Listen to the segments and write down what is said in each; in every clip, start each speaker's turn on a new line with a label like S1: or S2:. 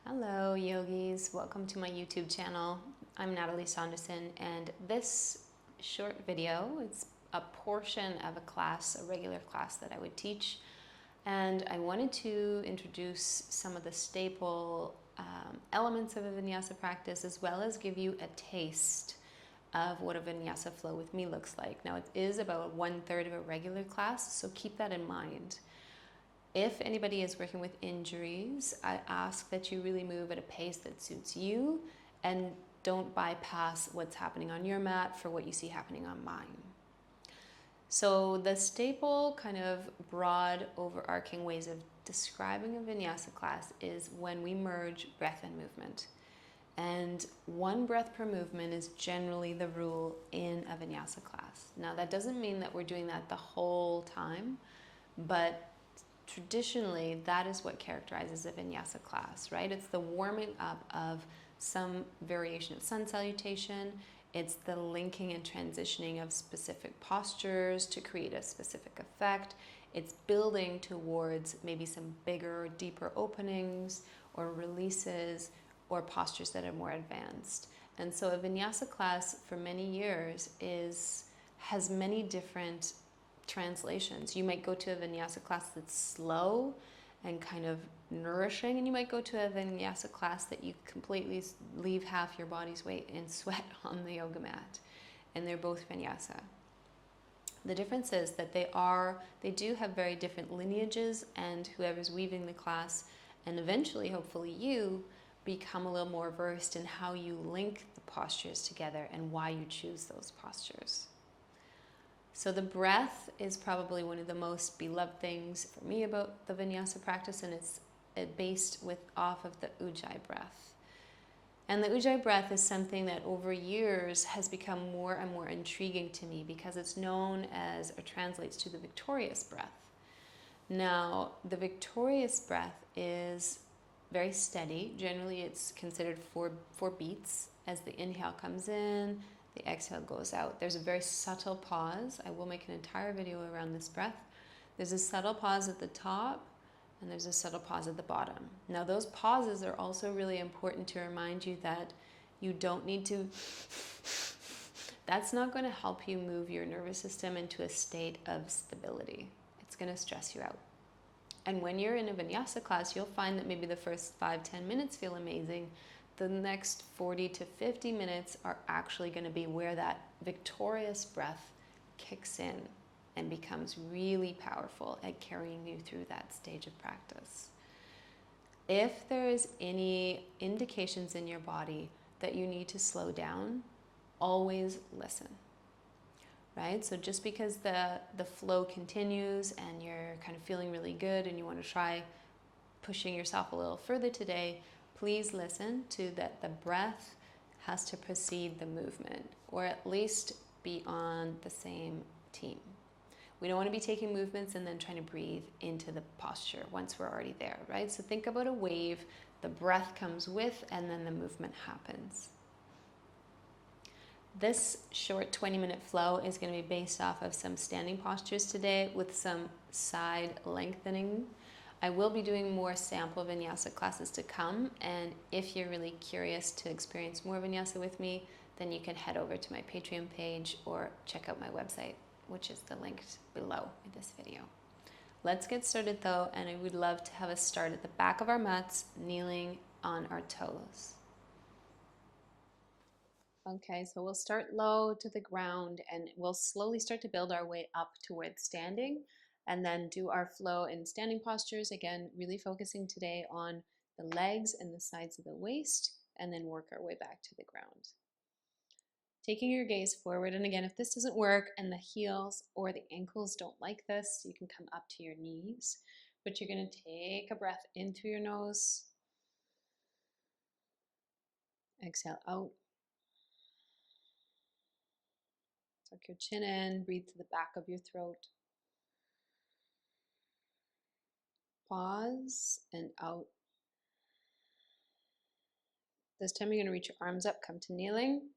S1: Hello, yogis. Welcome to my YouTube channel. I'm Natalie Saunderson, and this short video is a portion of a regular class that I would teach. And I wanted to introduce some of the staple elements of a vinyasa practice, as well as give you a taste of what a vinyasa flow with me looks like. Now, it is about 1/3 of a regular class, so keep that in mind. If anybody is working with injuries, I ask that you really move at a pace that suits you and don't bypass what's happening on your mat for what you see happening on mine. So the staple kind of broad overarching ways of describing a vinyasa class is when we merge breath and movement. And one breath per movement is generally the rule in a vinyasa class. Now that doesn't mean that we're doing that the whole time, but traditionally, that is what characterizes a vinyasa class, right? It's the warming up of some variation of sun salutation. It's the linking and transitioning of specific postures to create a specific effect. It's building towards maybe some bigger, deeper openings or releases or postures that are more advanced. And so a vinyasa class for many years has many different translations. You might go to a vinyasa class that's slow and kind of nourishing, and you might go to a vinyasa class that you completely leave half your body's weight in sweat on the yoga mat. And they're both vinyasa. The difference is that they do have very different lineages, and whoever's weaving the class, and eventually, hopefully you, become a little more versed in how you link the postures together and why you choose those postures. So the breath is probably one of the most beloved things for me about the vinyasa practice, and it's based off of the Ujjayi breath. And the Ujjayi breath is something that over years has become more and more intriguing to me because it's known as, or translates to, the victorious breath. Now, the victorious breath is very steady. Generally, it's considered four beats as the inhale comes in, the exhale goes out. There's a very subtle pause. I will make an entire video around this breath. There's a subtle pause at the top, and there's a subtle pause at the bottom. Now, those pauses are also really important to remind you that you don't need to. That's not going to help you move your nervous system into a state of stability. It's going to stress you out. And when you're in a vinyasa class, you'll find that maybe the first 5-10 minutes feel amazing. The next 40 to 50 minutes are actually going to be where that victorious breath kicks in and becomes really powerful at carrying you through that stage of practice. If there is any indications in your body that you need to slow down, always listen. Right? So just because the flow continues and you're kind of feeling really good and you want to try pushing yourself a little further today, please listen to that the breath has to precede the movement, or at least be on the same team. We don't want to be taking movements and then trying to breathe into the posture once we're already there, right? So think about a wave, the breath comes with, and then the movement happens. This short 20-minute flow is going to be based off of some standing postures today with some side lengthening. I will be doing more sample vinyasa classes to come, and if you're really curious to experience more vinyasa with me, then you can head over to my Patreon page or check out my website, which is the link below in this video. Let's get started though, and I would love to have us start at the back of our mats, kneeling on our toes. Okay, so we'll start low to the ground and we'll slowly start to build our way up towards standing and then do our flow in standing postures. Again, really focusing today on the legs and the sides of the waist, and then work our way back to the ground. Taking your gaze forward, and again, if this doesn't work and the heels or the ankles don't like this, you can come up to your knees, but you're going to take a breath in through your nose, exhale out. Tuck your chin in, breathe to the back of your throat. Pause and out. This time you're going to reach your arms up, come to kneeling.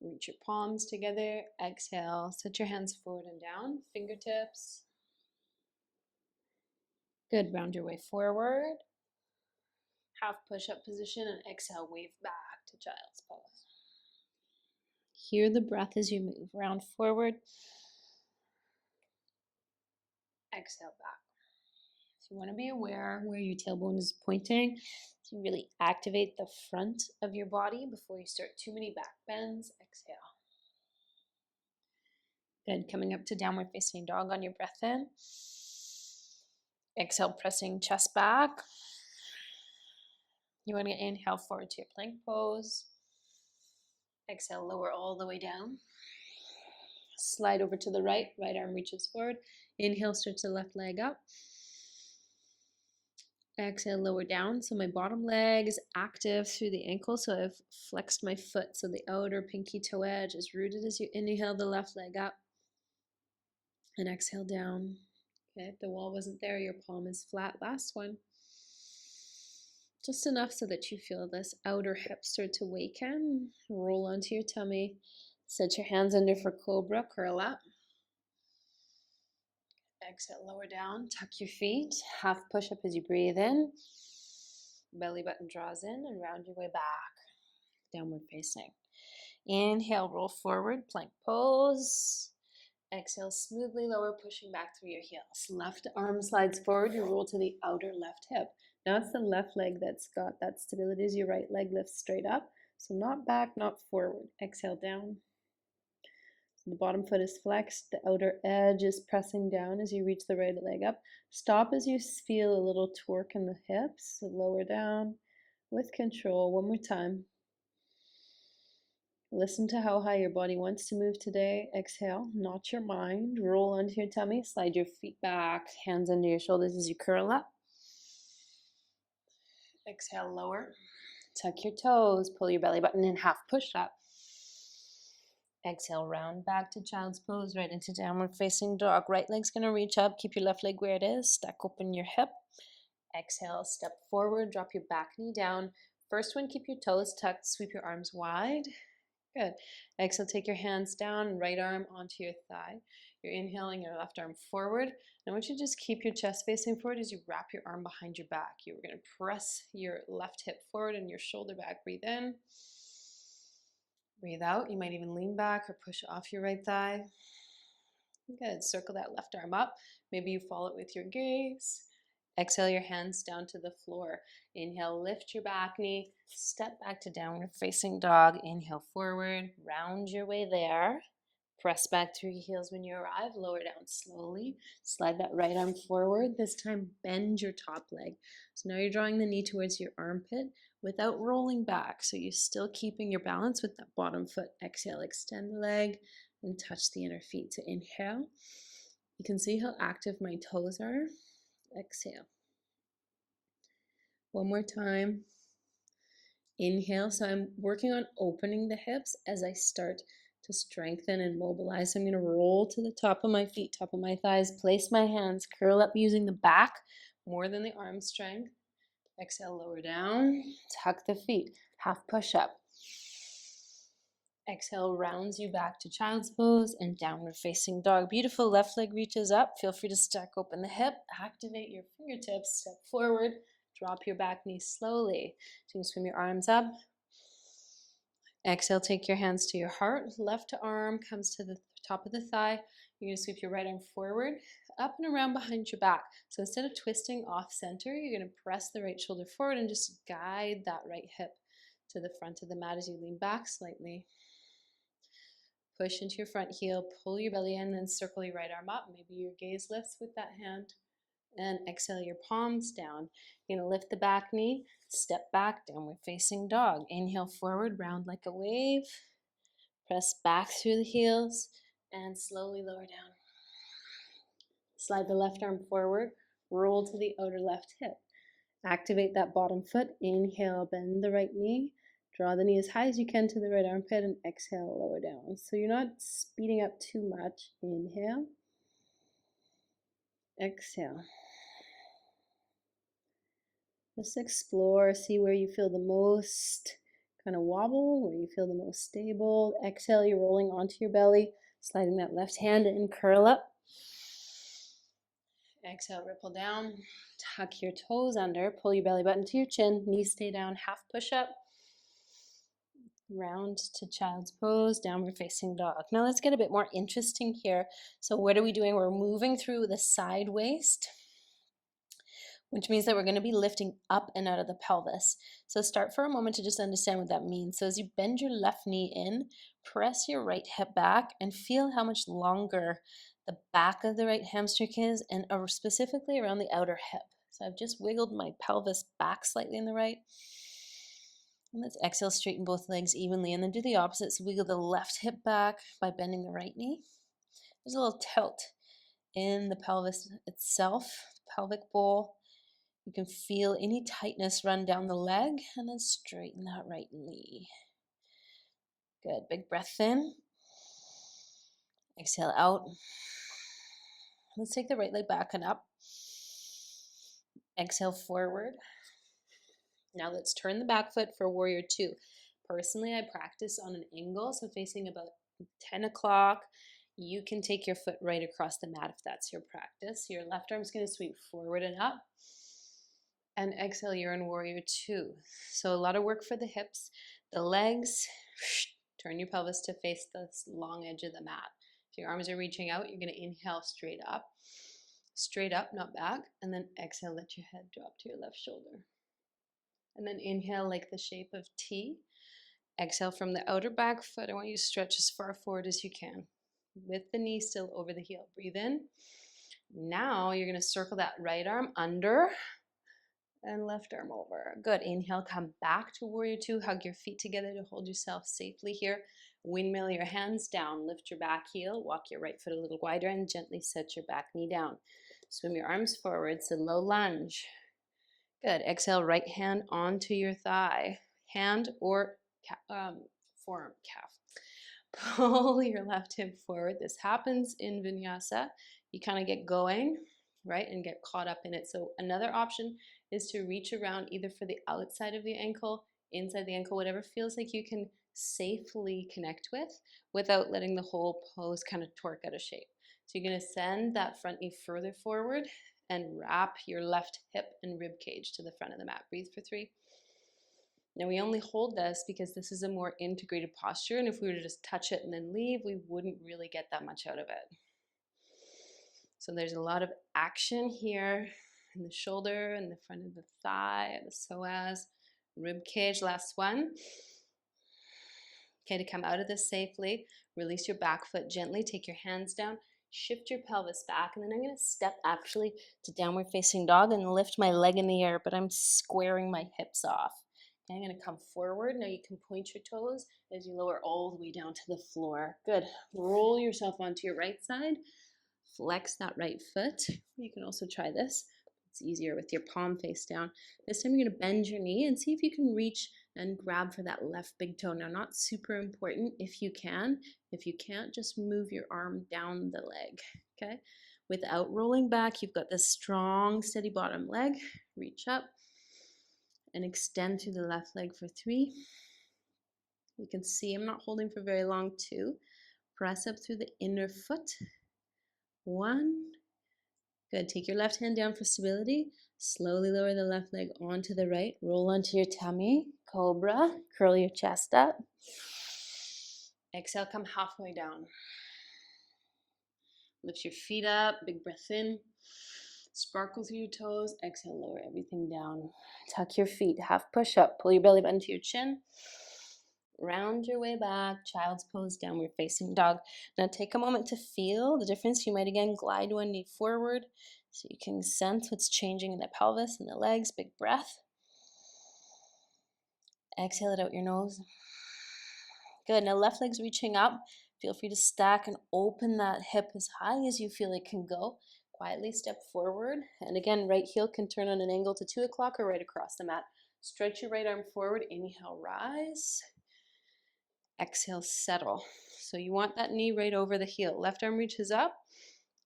S1: Reach your palms together. Exhale, set your hands forward and down, fingertips. Good, round your way forward. half push-up position, and exhale, wave back to child's pose. Hear the breath as you move. Round forward. Exhale back. So you want to be aware where your tailbone is pointing. So you really activate the front of your body before you start too many back bends. Exhale. Good. Coming up to downward facing dog on your breath in. Exhale, pressing chest back. You want to inhale forward to your plank pose. Exhale, lower all the way down. Slide over to the right. Right arm reaches forward. Inhale, stretch the left leg up. Exhale, lower down. So my bottom leg is active through the ankle. So I've flexed my foot. So the outer pinky toe edge is rooted as you inhale the left leg up. And exhale down. Okay, if the wall wasn't there, your palm is flat. Last one. Just enough so that you feel this outer hip start to waken. Roll onto your tummy. Set your hands under for cobra. Curl up. Exhale, lower down. Tuck your feet. Half push up as you breathe in. Belly button draws in and round your way back. Downward facing. Inhale, roll forward. Plank pose. Exhale, smoothly lower, pushing back through your heels. Left arm slides forward. You roll to the outer left hip. Now it's the left leg that's got that stability as your right leg lifts straight up. So not back, not forward. Exhale down. So the bottom foot is flexed. The outer edge is pressing down as you reach the right leg up. Stop as you feel a little torque in the hips. So lower down with control. One more time. Listen to how high your body wants to move today. Exhale, not your mind. Roll onto your tummy. Slide your feet back. Hands under your shoulders as you curl up. Exhale, lower. Tuck your toes. Pull your belly button in, half push up. Exhale, round back to child's pose, right into downward facing dog. Right leg's going to reach up. Keep your left leg where it is. Stack open your hip. Exhale, step forward. Drop your back knee down. First one, keep your toes tucked. Sweep your arms wide. Good. Exhale, take your hands down, right arm onto your thigh. You're inhaling your left arm forward. And I want you to just keep your chest facing forward as you wrap your arm behind your back. You're going to press your left hip forward and your shoulder back. Breathe in. Breathe out. You might even lean back or push off your right thigh. Good. Circle that left arm up. Maybe you follow it with your gaze. Exhale your hands down to the floor. Inhale, lift your back knee. Step back to downward facing dog. Inhale forward. Round your way there. Press back through your heels when you arrive. Lower down slowly. Slide that right arm forward. This time, bend your top leg. So now you're drawing the knee towards your armpit without rolling back. So you're still keeping your balance with that bottom foot. Exhale, extend the leg and touch the inner feet. So inhale. You can see how active my toes are. Exhale. One more time. Inhale. So I'm working on opening the hips as I start to strengthen and mobilize. So I'm going to roll to the top of my feet, top of my thighs, place my hands, curl up using the back more than the arm strength. Exhale, lower down, tuck the feet, half push up. Exhale, rounds you back to child's pose and downward facing dog. Beautiful. Left leg reaches up. Feel free to stack open the hip. Activate your fingertips. Step forward. Drop your back knee slowly. So you can swim your arms up. Exhale, take your hands to your heart. Left arm comes to the top of the thigh. You're going to sweep your right arm forward, up and around behind your back. So instead of twisting off center, you're going to press the right shoulder forward and just guide that right hip to the front of the mat as you lean back slightly. Push into your front heel, pull your belly in, then circle your right arm up. Maybe your gaze lifts with that hand. And exhale your palms down. You're going to lift the back knee, step back, downward facing dog. Inhale forward, round like a wave. Press back through the heels and slowly lower down. Slide the left arm forward, roll to the outer left hip. Activate that bottom foot. Inhale, bend the right knee. Draw the knee as high as you can to the right armpit and exhale, lower down. So you're not speeding up too much. Inhale. Exhale. Just explore, see where you feel the most kind of wobble, where you feel the most stable. Exhale, you're rolling onto your belly, sliding that left hand in, curl up. Exhale, ripple down. Tuck your toes under. Pull your belly button to your chin. Knees stay down. Half push up. Round to child's pose, downward facing dog. Now let's get a bit more interesting here. So what are we doing? We're moving through the side waist, which means that we're going to be lifting up and out of the pelvis. So start for a moment to just understand what that means. So as you bend your left knee in, press your right hip back and feel how much longer the back of the right hamstring is, and specifically around the outer hip. So I've just wiggled my pelvis back slightly in the right. And let's exhale, straighten both legs evenly, and then do the opposite. So wiggle the left hip back by bending the right knee. There's a little tilt in the pelvis itself, the pelvic bowl. You can feel any tightness run down the leg, and then straighten that right knee. Good, big breath in. Exhale out. Let's take the right leg back and up. Exhale forward. Now let's turn the back foot for warrior two. Personally, I practice on an angle, so facing about 10 o'clock. You can take your foot right across the mat if that's your practice. Your left arm's going to sweep forward and up. And exhale, you're in warrior two. So a lot of work for the hips. The legs, turn your pelvis to face the long edge of the mat. If your arms are reaching out, you're going to inhale straight up, not back. And then exhale, let your head drop to your left shoulder. And then inhale like the shape of T. Exhale from the outer back foot. I want you to stretch as far forward as you can with the knee still over the heel. Breathe in. Now you're going to circle that right arm under and left arm over. Good. Inhale, come back to warrior two. Hug your feet together to hold yourself safely here. Windmill your hands down. Lift your back heel. Walk your right foot a little wider and gently set your back knee down. Swim your arms forward. So low lunge. Good. Exhale, right hand onto your thigh. Hand or forearm, calf. Pull your left hip forward. This happens in vinyasa. You kind of get going, right, and get caught up in it. So another option is to reach around either for the outside of the ankle, inside the ankle, whatever feels like you can safely connect with without letting the whole pose kind of torque out of shape. So you're going to send that front knee further forward and wrap your left hip and rib cage to the front of the mat. Breathe for 3. Now we only hold this because this is a more integrated posture, and if we were to just touch it and then leave, we wouldn't really get that much out of it. So there's a lot of action here in the shoulder and the front of the thigh, the psoas, rib cage. Last one. Okay, to come out of this safely, release your back foot gently, take your hands down, shift your pelvis back, and then I'm going to step actually to downward facing dog and lift my leg in the air, but I'm squaring my hips off. Okay, I'm going to come forward. Now you can point your toes as you lower all the way down to the floor. Good. Roll yourself onto your right side. Flex that right foot. You can also try this. It's easier with your palm face down. This time you're going to bend your knee and see if you can reach and grab for that left big toe. Now, not super important if you can. If you can't, just move your arm down the leg, okay? Without rolling back, you've got this strong, steady bottom leg. Reach up and extend through the left leg for 3. You can see I'm not holding for very long. 2. Press up through the inner foot. 1. Good. Take your left hand down for stability. Slowly lower the left leg onto the right. Roll onto your tummy. Cobra. Curl your chest up. Exhale, come halfway down. Lift your feet up. Big breath in. Sparkle through your toes. Exhale, lower everything down. Tuck your feet. Half push up. Pull your belly button to your chin. Round your way back. Child's pose, downward facing dog. Now take a moment to feel the difference. You might again glide one knee forward so you can sense what's changing in the pelvis and the legs. Big breath. Exhale it out your nose. Good. Now left leg's reaching up. Feel free to stack and open that hip as high as you feel it can go. Quietly step forward. And again, right heel can turn on an angle to 2 o'clock or right across the mat. Stretch your right arm forward. Inhale, rise. Exhale, settle. So you want that knee right over the heel. Left arm reaches up.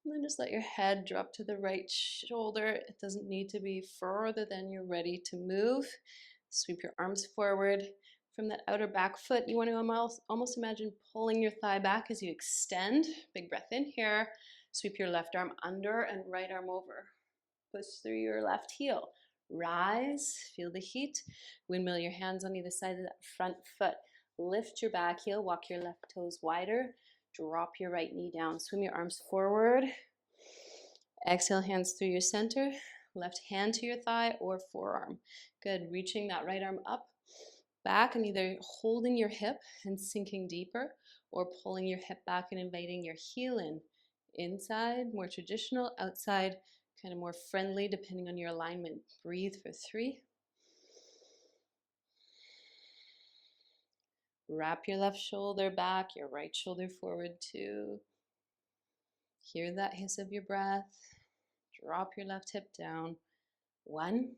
S1: And then just let your head drop to the right shoulder. It doesn't need to be further than you're ready to move. Sweep your arms forward. From that outer back foot, you want to almost imagine pulling your thigh back as you extend. Big breath in here.
S2: Sweep your left arm under and right arm over. Push through your left heel. Rise, feel the heat. Windmill your hands on either side of that front foot. Lift your back heel, walk your left toes wider. Drop your right knee down. Swim your arms forward. Exhale, hands through your center. Left hand to your thigh or forearm. Good. Reaching that right arm up, back, and either holding your hip and sinking deeper or pulling your hip back and inviting your heel in. Inside, more traditional. Outside, kind of more friendly depending on your alignment. Breathe for 3. Wrap your left shoulder back, your right shoulder forward 2. Hear that hiss of your breath. Drop your left hip down. 1.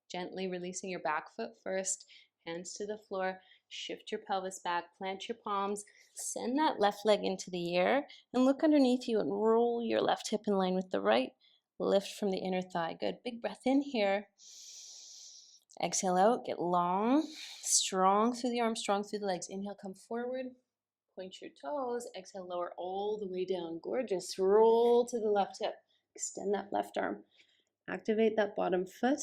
S2: Gently releasing your back foot first, hands to the floor, shift your pelvis back, plant your palms, send that left leg into the air, and look underneath you and roll your left hip in line with the right. Lift from the inner thigh. Good. Big breath in here. Exhale out, get long, strong through the arms, strong through the legs. Inhale, come forward, point your toes. Exhale, lower all the way down. Gorgeous. Roll to the left hip. Extend that left arm. Activate that bottom foot,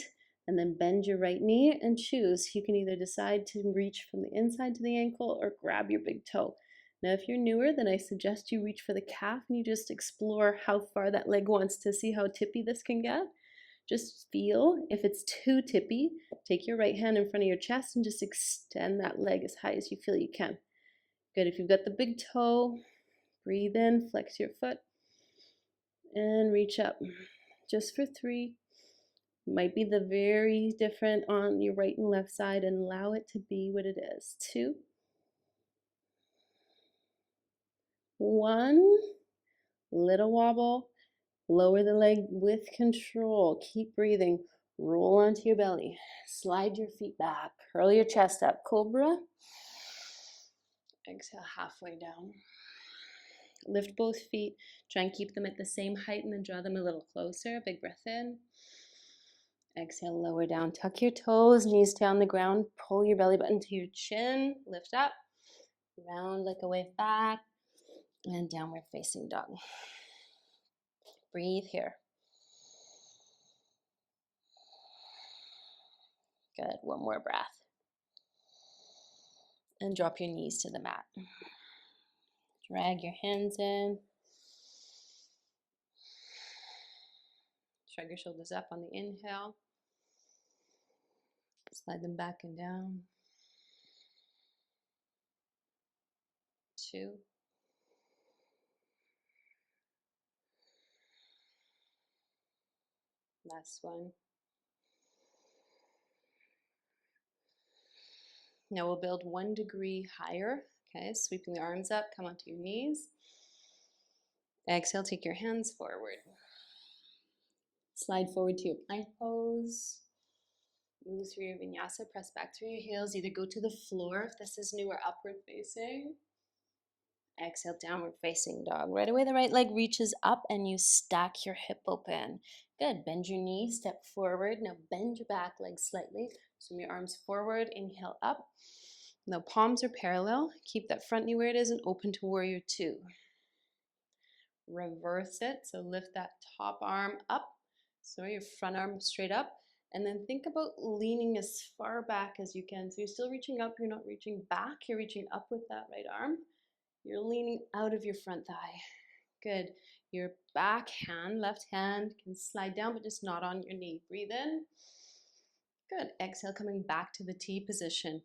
S2: and then bend your right knee and choose. You can either decide to reach from the inside to the ankle or grab your big toe. Now, if you're newer, then I suggest you reach for the calf and you just explore how far that leg wants to see how tippy this can get. Just feel if it's too tippy, take your right hand in front of your chest and just extend that leg as high as you feel you can. Good. If you've got the big toe, breathe in, flex your foot, and reach up. Just for 3. Might be the very different on your right and left side, and allow it to be what it is. 2. 1. Little wobble. Lower the leg with control. Keep breathing. Roll onto your belly. Slide your feet back. Curl your chest up. Cobra. Exhale halfway down. Lift both feet. Try and keep them at the same height and then draw them a little closer. Big breath in. Exhale, lower down. Tuck your toes, knees down the ground. Pull your belly button to your chin. Lift up. Round like a wave back. And downward facing dog. Breathe here. Good. One more breath. And drop your knees to the mat. Drag your hands in. Shrug your shoulders up on the inhale. Slide them back and down. 2. Last one. Now we'll build 1 degree higher. Okay, sweeping the arms up, come onto your knees. Exhale, take your hands forward. Slide forward to your plank pose. Move through your vinyasa, press back through your heels. Either go to the floor if this is new or upward facing. Exhale, downward facing dog. Right away, the right leg reaches up and you stack your hip open. Good. Bend your knee, step forward. Now bend your back leg slightly. Swim your arms forward, inhale up. Now palms are parallel. Keep that front knee where it is and open to warrior 2. Reverse it. So lift that top arm up. So your front arm straight up. And then think about leaning as far back as you can. So you're still reaching up, you're not reaching back. You're reaching up with that right arm. You're leaning out of your front thigh. Good. Your back hand, left hand, can slide down, but just not on your knee. Breathe in. Good. Exhale, coming back to the T position.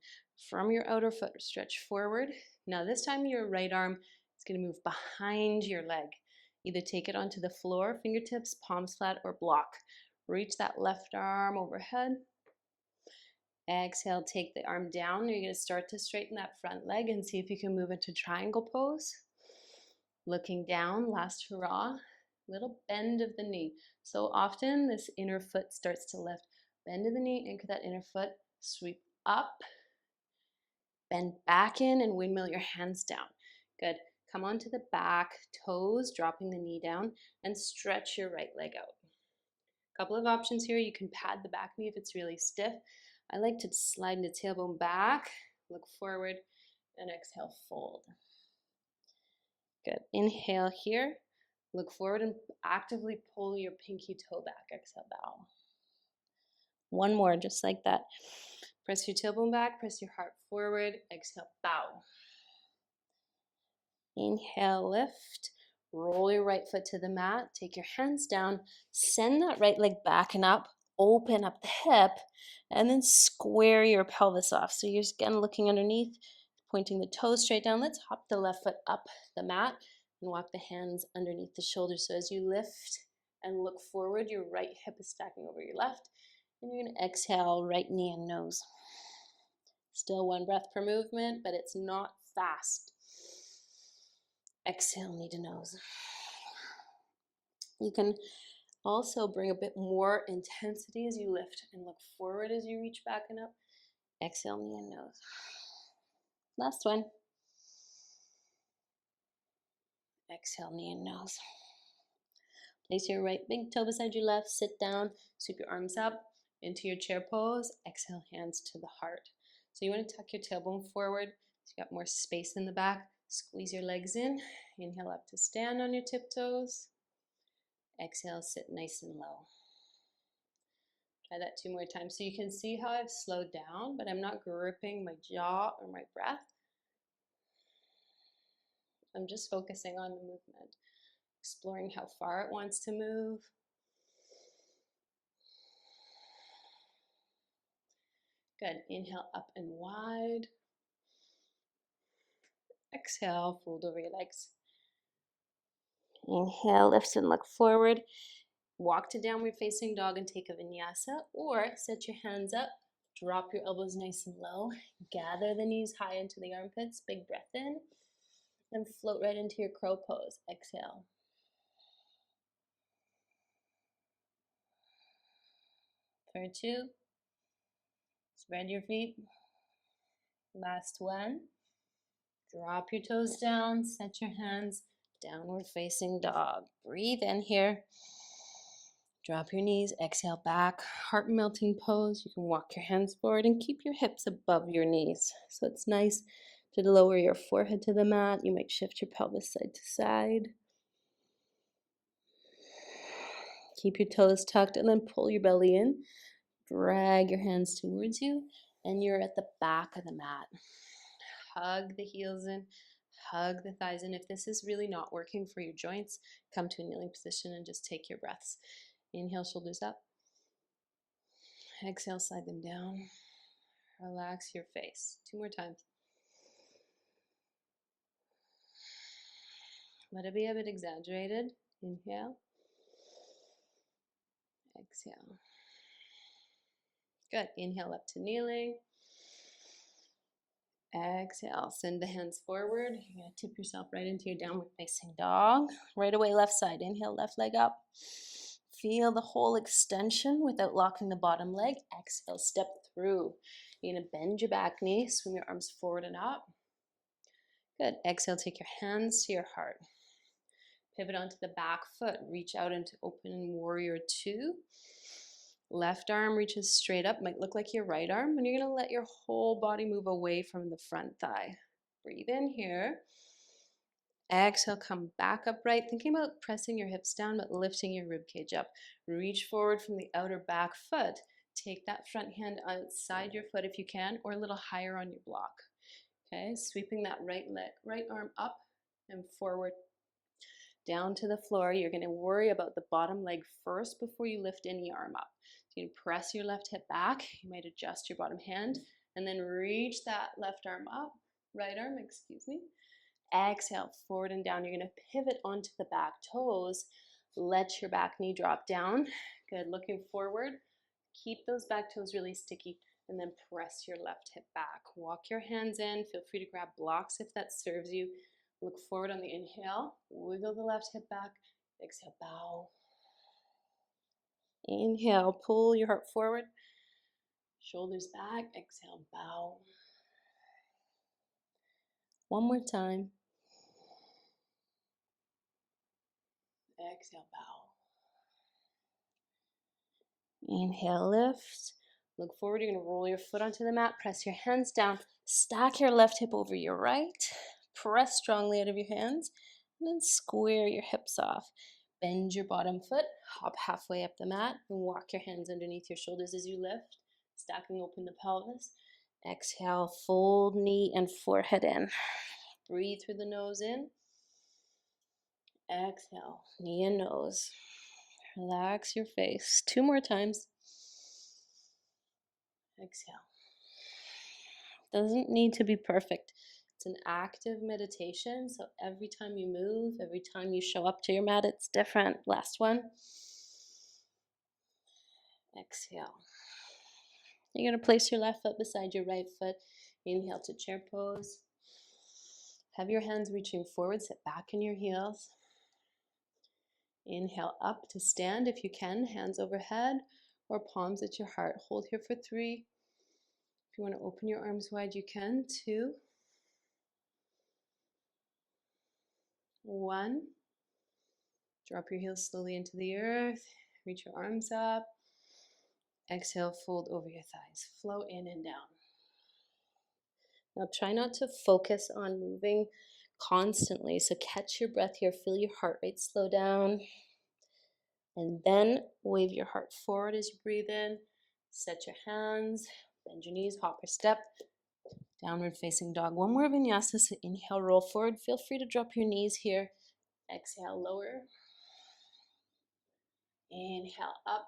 S2: From your outer foot, stretch forward. Now this time your right arm is going to move behind your leg. Either take it onto the floor, fingertips, palms flat, or block. Reach that left arm overhead. Exhale, take the arm down. You're going to start to straighten that front leg and see if you can move into triangle pose. Looking down, last hurrah. Little bend of the knee. So often this inner foot starts to lift. Bend of the knee, anchor that inner foot, sweep up, bend back in and windmill your hands down. Good. Come onto the back, toes, dropping the knee down, and stretch your right leg out. Couple of options here. You can pad the back knee if it's really stiff. I like to slide the tailbone back, look forward, and exhale, fold. Good. Inhale here. Look forward and actively pull your pinky toe back. Exhale, bow. One more, just like that. Press your tailbone back, press your heart forward. Exhale, bow. Inhale, lift. Roll your right foot to the mat. Take your hands down. Send that right leg back and up. Open up the hip. And then square your pelvis off. So you're again looking underneath, pointing the toes straight down. Let's hop the left foot up the mat and walk the hands underneath the shoulders. So as you lift and look forward, your right hip is stacking over your left. And you're going to exhale, right knee and nose. Still one breath per movement, but it's not fast. Exhale, knee to nose. You can also bring a bit more intensity as you lift and look forward as you reach back and up. Exhale, knee and nose. Last one. Exhale, knee and nose. Place your right big toe beside your left. Sit down. Sweep your arms up into your chair pose. Exhale, hands to the heart. So you want to tuck your tailbone forward so you got more space in the back. Squeeze your legs in. Inhale up to stand on your tiptoes. Exhale, sit nice and low. Try that 2 more times. So you can see how I've slowed down, but I'm not gripping my jaw or my breath. I'm just focusing on the movement, exploring how far it wants to move. Good. Inhale up and wide. Exhale, fold over your legs. Inhale, lift and look forward. Walk to downward facing dog and take a vinyasa, or set your hands up, drop your elbows nice and low, gather the knees high into the armpits, big breath in, and float right into your crow pose. Exhale. For 2, spread your feet. Last one. Drop your toes down, set your hands, downward facing dog. Breathe in here. Drop your knees, exhale back, heart melting pose. You can walk your hands forward and keep your hips above your knees. So it's nice to lower your forehead to the mat. You might shift your pelvis side to side. Keep your toes tucked and then pull your belly in. Drag your hands towards you, and you're at the back of the mat. Hug the heels in, hug the thighs in. If this is really not working for your joints, come to a kneeling position and just take your breaths. Inhale, shoulders up. Exhale, slide them down. Relax your face. 2 more times. Let it be a bit exaggerated. Inhale. Exhale. Good. Inhale up to kneeling. Exhale. Send the hands forward. You're going to tip yourself right into your downward facing dog. Right away, left side. Inhale, left leg up. Feel the whole extension without locking the bottom leg. Exhale, step through. You're going to bend your back knee, swing your arms forward and up. Good. Exhale, take your hands to your heart. Pivot onto the back foot. Reach out into open warrior 2. Left arm reaches straight up. Might look like your right arm. And you're going to let your whole body move away from the front thigh. Breathe in here. Exhale, come back upright. Thinking about pressing your hips down, but lifting your rib cage up. Reach forward from the outer back foot. Take that front hand outside your foot if you can, or a little higher on your block. Okay, sweeping that right arm up and forward down to the floor. You're going to worry about the bottom leg first before you lift any arm up. So you can press your left hip back. You might adjust your bottom hand and then reach that left arm up, right arm, excuse me. Exhale, forward and down. You're going to pivot onto the back toes. Let your back knee drop down. Good, looking forward. Keep those back toes really sticky and then press your left hip back. Walk your hands in. Feel free to grab blocks if that serves you. Look forward on the inhale. Wiggle the left hip back. Exhale, bow. Inhale, pull your heart forward. Shoulders back. Exhale, bow. One more time. Exhale, bow. Inhale, lift. Look forward. You're going to roll your foot onto the mat. Press your hands down. Stack your left hip over your right. Press strongly out of your hands. And then square your hips off. Bend your bottom foot, hop halfway up the mat, and walk your hands underneath your shoulders as you lift, stacking open the pelvis. Exhale, fold knee and forehead in. Breathe through the nose in. Exhale, knee and nose. Relax your face. 2 more times. Exhale. Doesn't need to be perfect. It's an active meditation, so every time you move, every time you show up to your mat, it's different. Last one. Exhale. You're going to place your left foot beside your right foot. Inhale to chair pose. Have your hands reaching forward, sit back in your heels. Inhale up to stand if you can, hands overhead or palms at your heart. Hold here for 3. If you want to open your arms wide, you can. 2, 1. Drop your heels slowly into the earth. Reach your arms up. Exhale, fold over your thighs. Flow in and down. Now try not to focus on moving constantly. So catch your breath here. Feel your heart rate slow down. And then wave your heart forward as you breathe in. Set your hands. Bend your knees. Hop or step. Downward facing dog. One more vinyasa. So inhale, roll forward. Feel free to drop your knees here. Exhale, lower. Inhale, up.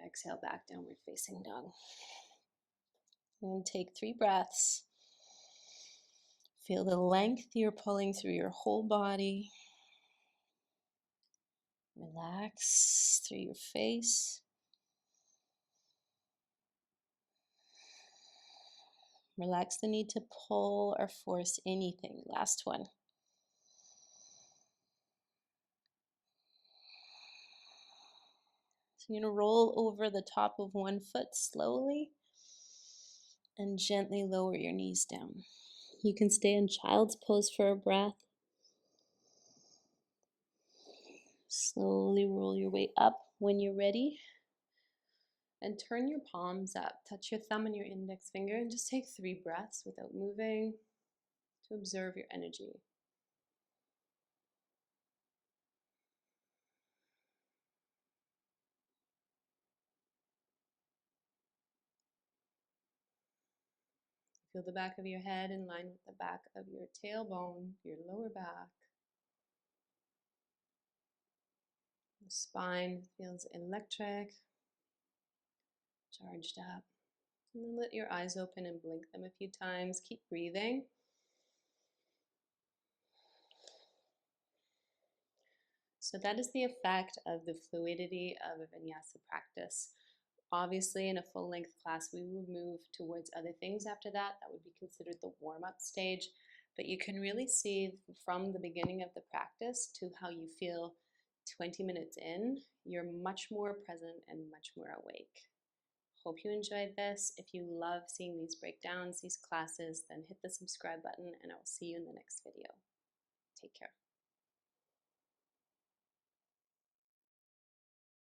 S2: Exhale, back, downward facing dog. And take 3 breaths. Feel the length you're pulling through your whole body. Relax through your face. Relax the need to pull or force anything. Last one. So you're going to roll over the top of one foot slowly and gently lower your knees down. You can stay in child's pose for a breath. Slowly roll your way up when you're ready. And turn your palms up. Touch your thumb and your index finger and just take 3 breaths without moving to observe your energy. Feel the back of your head in line with the back of your tailbone, your lower back. The spine feels electric, charged up. And then let your eyes open and blink them a few times. Keep breathing. So that is the effect of the fluidity of a vinyasa practice. Obviously, in a full-length class, we would move towards other things after that. That would be considered the warm-up stage. But you can really see from the beginning of the practice to how you feel 20 minutes in, you're much more present and much more awake. Hope you enjoyed this. If you love seeing these breakdowns, these classes, then hit the subscribe button and I will see you in the next video. Take care.